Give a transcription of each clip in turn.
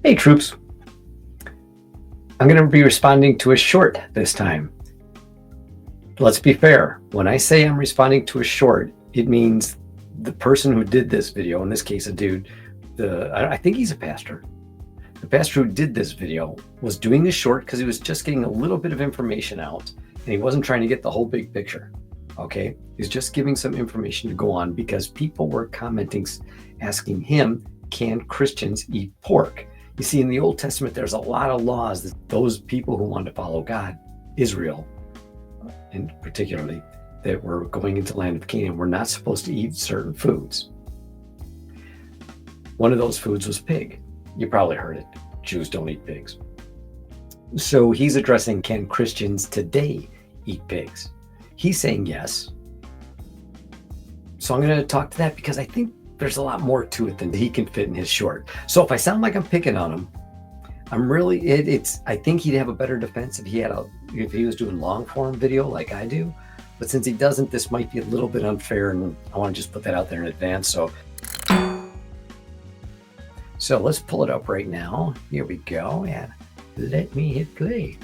Hey troops, I'm going to be responding to a short this time. Let's be fair. When I say I'm responding to a short, it means the person who did this video, in this case a dude, I think he's a pastor. The pastor who did this video was doing this short because he was just getting a little bit of information out and he wasn't trying to get the whole big picture. Okay, he's just giving some information to go on because people were commenting, asking him, can Christians eat pork? You see, in the Old Testament, there's a lot of laws that those people who wanted to follow God, Israel, and particularly, that were going into the land of Canaan, were not supposed to eat certain foods. One of those foods was pig. You probably heard it. Jews don't eat pigs. So he's addressing, can Christians today eat pigs? He's saying yes. So I'm going to talk to that because I think there's a lot more to it than he can fit in his short. So if I sound like I'm picking on him, I'm really, I think he'd have a better defense if he was doing long form video like I do. But since he doesn't, this might be a little bit unfair, and I want to just put that out there in advance. So let's pull it up right now. Here we go, and let me hit play.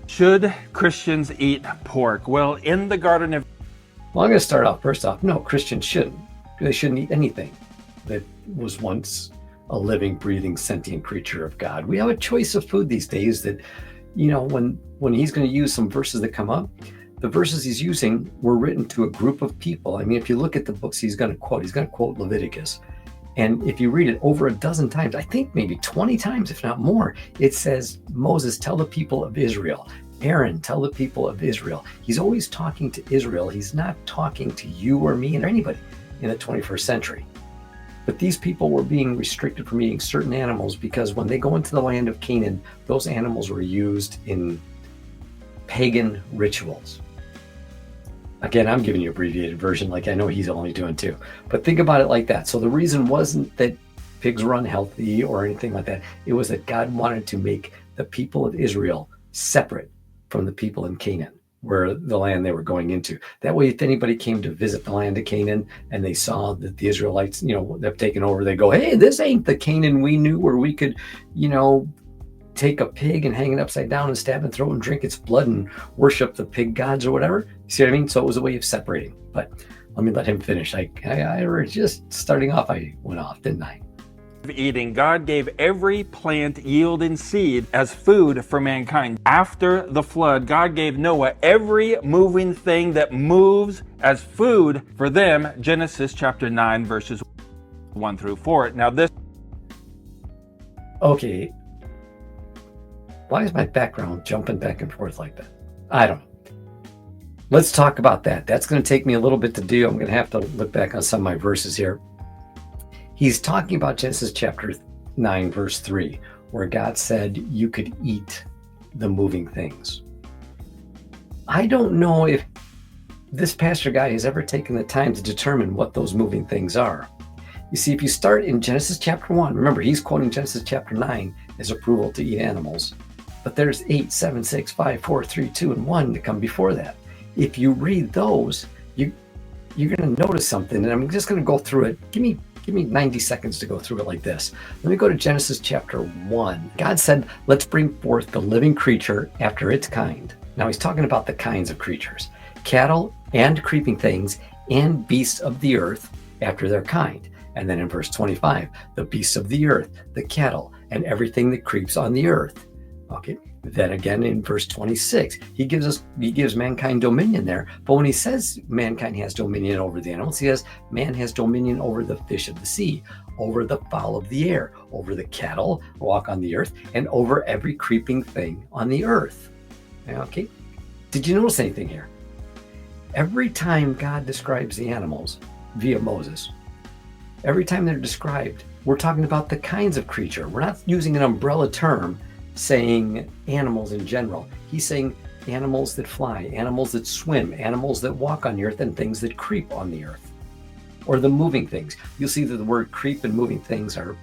Should Christians eat pork? Well, in the Garden of... Well, I'm going to start off, first off, no, Christians shouldn't. They shouldn't eat anything that was once a living, breathing, sentient creature of God. We have a choice of food these days that, you know, when he's going to use some verses that come up, the verses he's using were written to a group of people. I mean, if you look at the books he's going to quote Leviticus. And if you read it over a dozen times, I think maybe 20 times, if not more, it says, Moses, tell the people of Israel. Aaron, tell the people of Israel. He's always talking to Israel. He's not talking to you or me or anybody in the 21st century. But these people were being restricted from eating certain animals because when they go into the land of Canaan, those animals were used in pagan rituals. Again, I'm giving you an abbreviated version like I know he's only doing too. But think about it like that. So the reason wasn't that pigs were unhealthy or anything like that. It was that God wanted to make the people of Israel separate from the people in Canaan, where the land they were going into. That way, if anybody came to visit the land of Canaan and they saw that the Israelites, you know, they've taken over, they go, hey, this ain't the Canaan we knew where we could, you know, take a pig and hang it upside down and stab and throw and drink its blood and worship the pig gods or whatever. You see what I mean? So it was a way of separating. But let me let him finish. I was just starting off, I went off, didn't I? Eating, God gave every plant yielding seed as food for mankind. After the flood, God gave Noah every moving thing that moves as food for them. Genesis chapter 9, verses 1 through 4. Now this... Okay. Why is my background jumping back and forth like that? I don't know. Let's talk about that. That's going to take me a little bit to do. I'm going to have to look back on some of my verses here. He's talking about Genesis chapter 9, verse 3, where God said you could eat the moving things. I don't know if this pastor guy has ever taken the time to determine what those moving things are. You see, if you start in Genesis chapter 1, remember, he's quoting Genesis chapter 9 as approval to eat animals, but there's 8, 7, 6, 5, 4, 3, 2, and 1 to come before that. If you read those, you're going to notice something, and I'm just going to go through it. Give me 90 seconds to go through it like this. Let me go to Genesis chapter 1. God said, let's bring forth the living creature after its kind. Now he's talking about the kinds of creatures, cattle and creeping things and beasts of the earth after their kind. And then in verse 25, the beasts of the earth, the cattle, and everything that creeps on the earth. Okay. Then again in verse 26, he gives mankind dominion there. But when he says mankind has dominion over the animals, he says man has dominion over the fish of the sea, over the fowl of the air, over the cattle walk on the earth, and over every creeping thing on the earth. Okay. Did you notice anything here? Every time God describes the animals via Moses, every time they're described, we're talking about the kinds of creature. We're not using an umbrella term saying animals in general. He's saying animals that fly, animals that swim, animals that walk on the earth, and things that creep on the earth, or the moving things. You'll see that the word creep and moving things are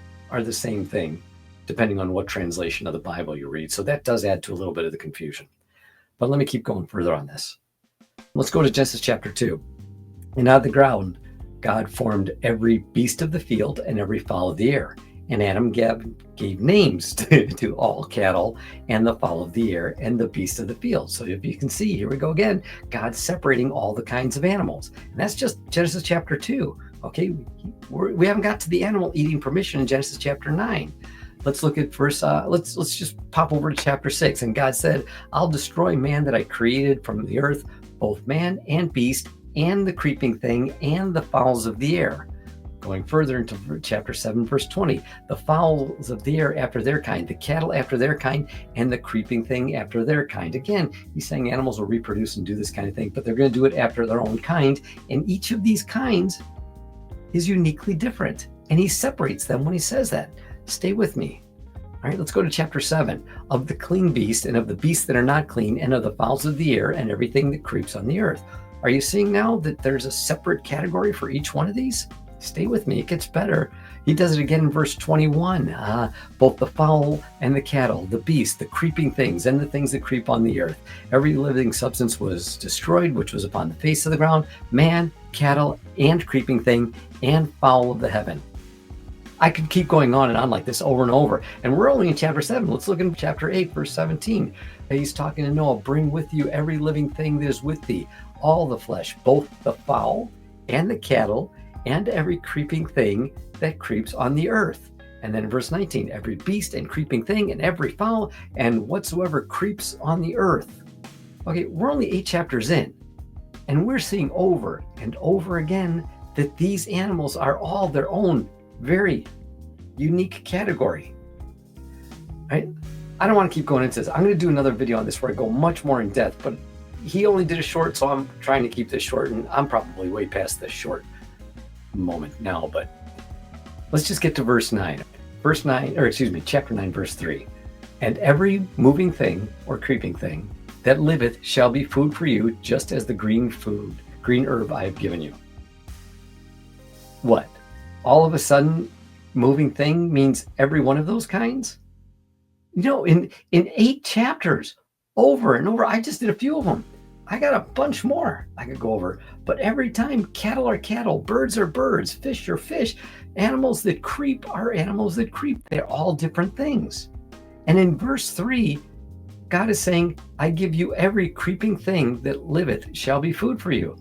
the same thing, depending on what translation of the Bible you read. So that does add to a little bit of the confusion. But let me keep going further on this. Let's go to Genesis chapter 2. And out of the ground God formed every beast of the field and every fowl of the air. And Adam gave names to all cattle and the fowl of the air and the beast of the field. So if you can see, here we go again, God's separating all the kinds of animals. And that's just Genesis chapter 2. Okay, we haven't got to the animal eating permission in Genesis chapter 9. Let's look at verse, let's just pop over to chapter 6. And God said, I'll destroy man that I created from the earth, both man and beast, and the creeping thing, and the fowls of the air. Going further into chapter 7, verse 20, the fowls of the air after their kind, the cattle after their kind, and the creeping thing after their kind. Again, he's saying animals will reproduce and do this kind of thing, but they're going to do it after their own kind. And each of these kinds is uniquely different. And he separates them when he says that. Stay with me. All right, let's go to chapter 7. Of the clean beast and of the beasts that are not clean, and of the fowls of the air and everything that creeps on the earth. Are you seeing now that there's a separate category for each one of these? Stay with me, it gets better. He does it again in verse 21. Both the fowl and the cattle, the beast, the creeping things, and the things that creep on the earth. Every living substance was destroyed, which was upon the face of the ground, man, cattle, and creeping thing, and fowl of the heaven. I could keep going on and on like this over and over. And we're only in chapter 7. Let's look in chapter 8, verse 17. He's talking to Noah, bring with you every living thing that is with thee, all the flesh, both the fowl and the cattle, and every creeping thing that creeps on the earth. And then in verse 19, every beast and creeping thing and every fowl and whatsoever creeps on the earth. Okay, we're only 8 chapters in, and we're seeing over and over again that these animals are all their own very unique category. Right? I don't want to keep going into this. I'm going to do another video on this where I go much more in depth, but he only did a short, so I'm trying to keep this short, and I'm probably way past this short moment now, but let's just get to verse 9. Chapter 9, verse 3. And every moving thing or creeping thing that liveth shall be food for you, just as the green herb I have given you. What? All of a sudden, moving thing means every one of those kinds? No, in 8 chapters, over and over, I just did a few of them. I got a bunch more I could go over. But every time, cattle are cattle, birds are birds, fish are fish. Animals that creep are animals that creep. They're all different things. And in verse 3, God is saying, I give you every creeping thing that liveth shall be food for you.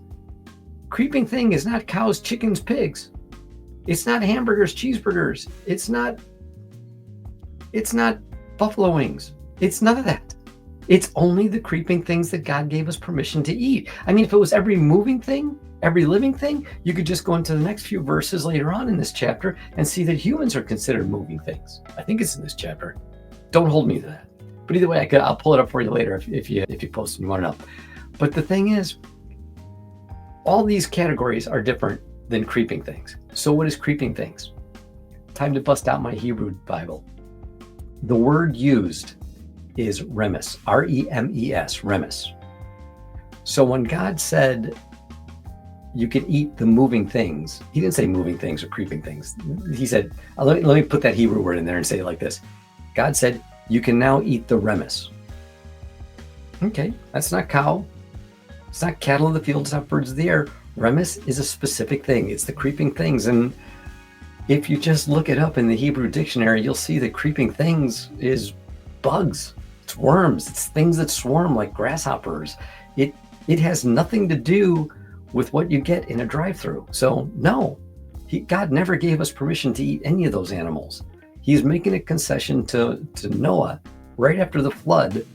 Creeping thing is not cows, chickens, pigs. It's not hamburgers, cheeseburgers. It's not buffalo wings. It's none of that. It's only the creeping things that God gave us permission to eat. I mean, if it was every moving thing, every living thing, you could just go into the next few verses later on in this chapter and see that humans are considered moving things. I think it's in this chapter. Don't hold me to that. But either way, I'll pull it up for you later if you post and you want to know. But the thing is, all these categories are different than creeping things. So what is creeping things? Time to bust out my Hebrew Bible. The word used is remes, R-E-M-E-S, remes. So when God said you can eat the moving things, he didn't say moving things or creeping things. He said, let me put that Hebrew word in there and say it like this. God said, you can now eat the remes. Okay, that's not cow. It's not cattle of the field. It's not birds of the air. Remes is a specific thing. It's the creeping things. And if you just look it up in the Hebrew dictionary, you'll see that creeping things is bugs. It's worms. It's things that swarm like grasshoppers. It has nothing to do with what you get in a drive-through. So no, God never gave us permission to eat any of those animals. He's making a concession to Noah right after the flood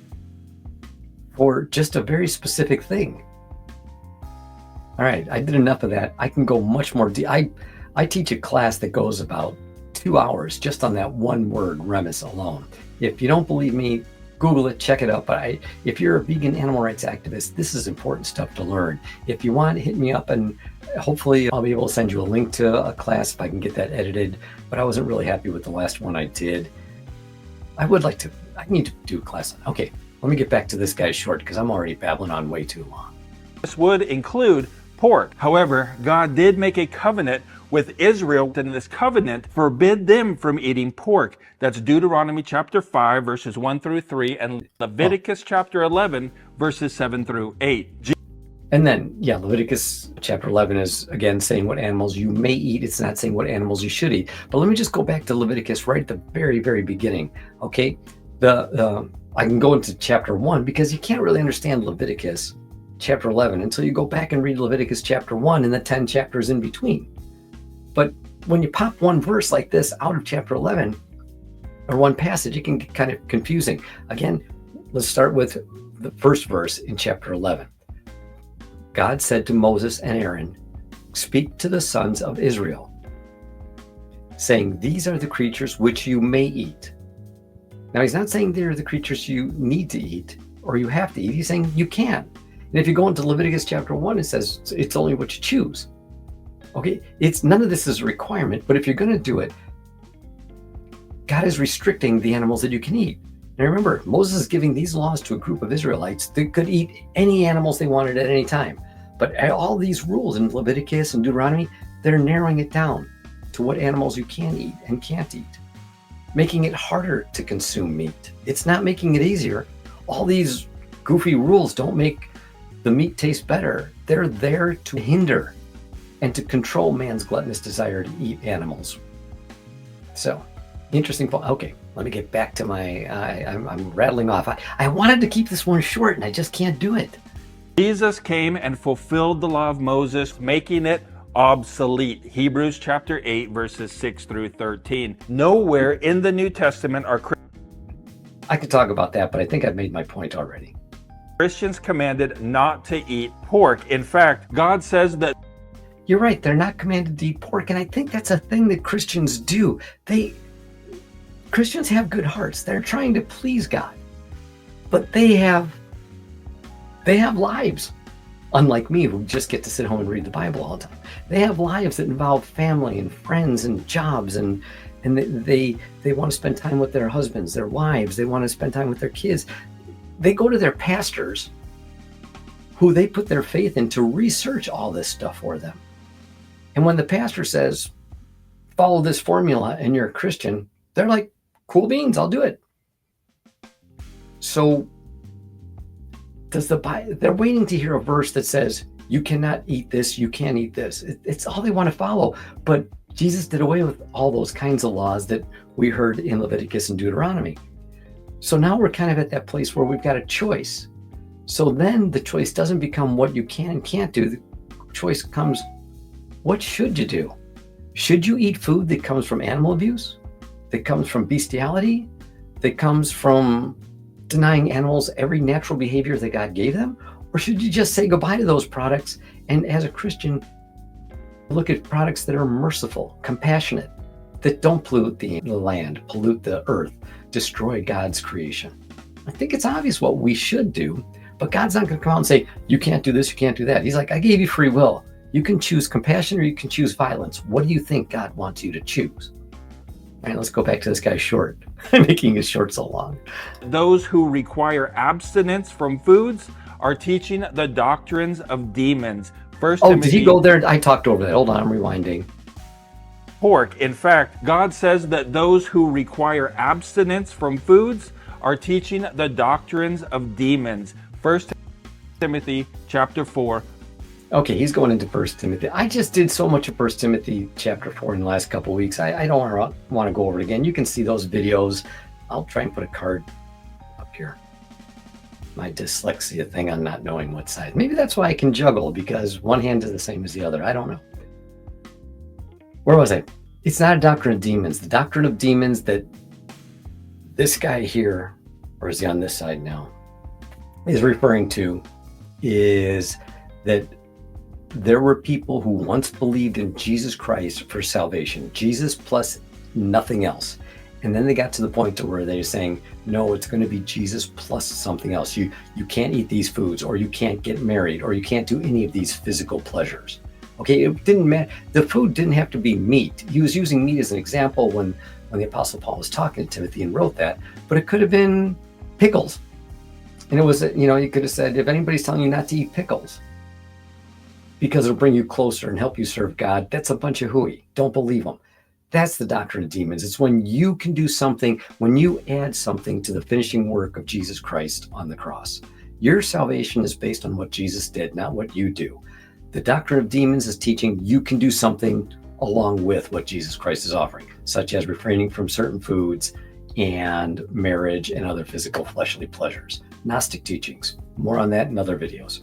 for just a very specific thing. All right, I did enough of that. I can go much more deep. I teach a class that goes about 2 hours just on that one word, remes alone. If you don't believe me, Google it, check it out. But if you're a vegan animal rights activist, this is important stuff to learn. If you want, hit me up and hopefully I'll be able to send you a link to a class if I can get that edited. But I wasn't really happy with the last one I did. I need to do a class on. Okay, let me get back to this guy's short because I'm already babbling on way too long. This would include pork. However, God did make a covenant with Israel, and this covenant forbid them from eating pork. That's Deuteronomy chapter 5, verses 1 through 3, and Leviticus chapter 11, verses 7 through 8. And then, yeah, Leviticus chapter 11 is again saying what animals you may eat. It's not saying what animals you should eat. But let me just go back to Leviticus right at the very, very beginning. Okay, I can go into chapter 1 because you can't really understand Leviticus chapter 11 until you go back and read Leviticus chapter 1 and the 10 chapters in between. But when you pop one verse like this out of chapter 11 or one passage, it can get kind of confusing. Again, let's start with the first verse in chapter 11. God said to Moses and Aaron, "Speak to the sons of Israel, saying, these are the creatures which you may eat." Now, he's not saying they're the creatures you need to eat or you have to eat. He's saying you can. And if you go into Leviticus chapter 1, it says it's only what you choose. Okay, it's none of this is a requirement, but if you're going to do it, God is restricting the animals that you can eat. And remember, Moses is giving these laws to a group of Israelites that could eat any animals they wanted at any time. But all these rules in Leviticus and Deuteronomy, they're narrowing it down to what animals you can eat and can't eat, making it harder to consume meat. It's not making it easier. All these goofy rules don't make the meat taste better. They're there to hinder and to control man's gluttonous desire to eat animals. So, interesting point. Okay, let me get back to my, I'm rattling off. I wanted to keep this one short and I just can't do it. Jesus came and fulfilled the law of Moses, making it obsolete. Hebrews chapter 8, verses 6 through 13. Nowhere in the New Testament are I could talk about that, but I think I've made my point already. Christians commanded not to eat pork. In fact, God says that you're right, they're not commanded to eat pork, and I think that's a thing that Christians do. Christians have good hearts. They're trying to please God, but they have lives. Unlike me, who just get to sit home and read the Bible all the time. They have lives that involve family and friends and jobs, and they want to spend time with their husbands, their wives. They want to spend time with their kids. They go to their pastors, who they put their faith in, to research all this stuff for them. And when the pastor says, follow this formula and you're a Christian, they're like, cool beans, I'll do it. So they're waiting to hear a verse that says, you cannot eat this, you can't eat this. It's all they want to follow. But Jesus did away with all those kinds of laws that we heard in Leviticus and Deuteronomy. So now we're kind of at that place where we've got a choice. So then the choice doesn't become what you can and can't do. The choice comes, what should you do? Should you eat food that comes from animal abuse, that comes from bestiality, that comes from denying animals every natural behavior that God gave them? Or should you just say goodbye to those products and, as a Christian, look at products that are merciful, compassionate, that don't pollute the land, pollute the earth, destroy God's creation? I think it's obvious what we should do, but God's not going to come out and say, you can't do this, you can't do that. He's like, I gave you free will. You can choose compassion or you can choose violence. What do you think God wants you to choose? All right, let's go back to this guy's short. I'm making his short so long. those who require abstinence from foods are teaching the doctrines of demons. First Oh, Timothy, did he go there? I talked over that. Hold on, I'm rewinding. pork. In fact, God says that those who require abstinence from foods are teaching the doctrines of demons. First Timothy chapter 4. Okay, he's going into First Timothy. I just did so much of First Timothy chapter 4 in the last couple of weeks. I don't want to go over it again. You can see those videos. I'll try and put a card up here. My dyslexia thing on not knowing what side. Maybe that's why I can juggle, because one hand is the same as the other. I don't know. Where was I? It's not a doctrine of demons. The doctrine of demons that this guy here, or is he on this side now, is referring to is that there were people who once believed in Jesus Christ for salvation, Jesus plus nothing else. And then they got to the point to where they're saying, no, it's going to be Jesus plus something else. You can't eat these foods, or you can't get married, or you can't do any of these physical pleasures. Okay, it didn't matter. The food didn't have to be meat. He was using meat as an example when the Apostle Paul was talking to Timothy and wrote that, but it could have been pickles. And it was, you could have said, if anybody's telling you not to eat pickles because it'll bring you closer and help you serve God, that's a bunch of hooey. Don't believe them. That's the doctrine of demons. It's when you can do something, when you add something to the finishing work of Jesus Christ on the cross. Your salvation is based on what Jesus did, not what you do. The doctrine of demons is teaching you can do something along with what Jesus Christ is offering, such as refraining from certain foods and marriage and other physical fleshly pleasures. Gnostic teachings. More on that in other videos.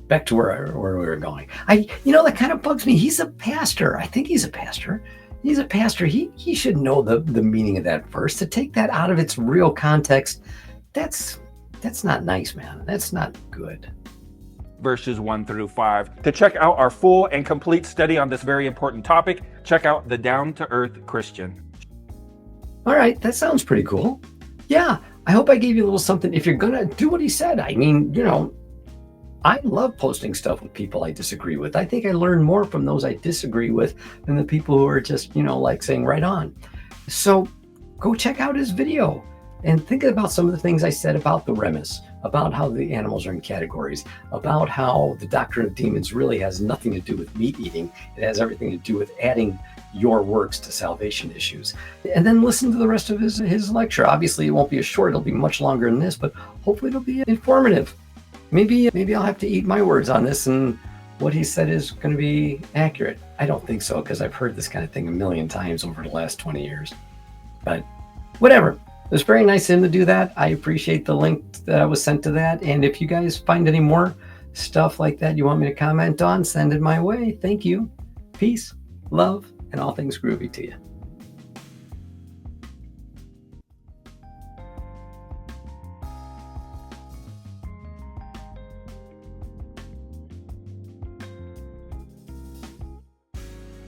Back to where we were going. That kind of bugs me. He's a pastor. I think he's a pastor. He's a pastor. He should know the meaning of that verse. To take that out of its real context, that's not nice, man. That's not good. Verses 1 through 5. To check out our full and complete study on this very important topic, check out The Down to Earth Christian. All right, that sounds pretty cool. Yeah, I hope I gave you a little something. If you're going to do what he said, I mean, I love posting stuff with people I disagree with. I think I learn more from those I disagree with than the people who are just, like saying right on. So go check out his video and think about some of the things I said about the remus, about how the animals are in categories, about how the doctrine of demons really has nothing to do with meat eating. It has everything to do with adding your works to salvation issues. And then listen to the rest of his lecture. Obviously, it won't be as short. It'll be much longer than this, but hopefully it'll be informative. Maybe I'll have to eat my words on this and what he said is going to be accurate. I don't think so, because I've heard this kind of thing a million times over the last 20 years. But whatever. It was very nice of him to do that. I appreciate the link that was sent to that. And if you guys find any more stuff like that you want me to comment on, send it my way. Thank you. Peace, love, and all things groovy to you.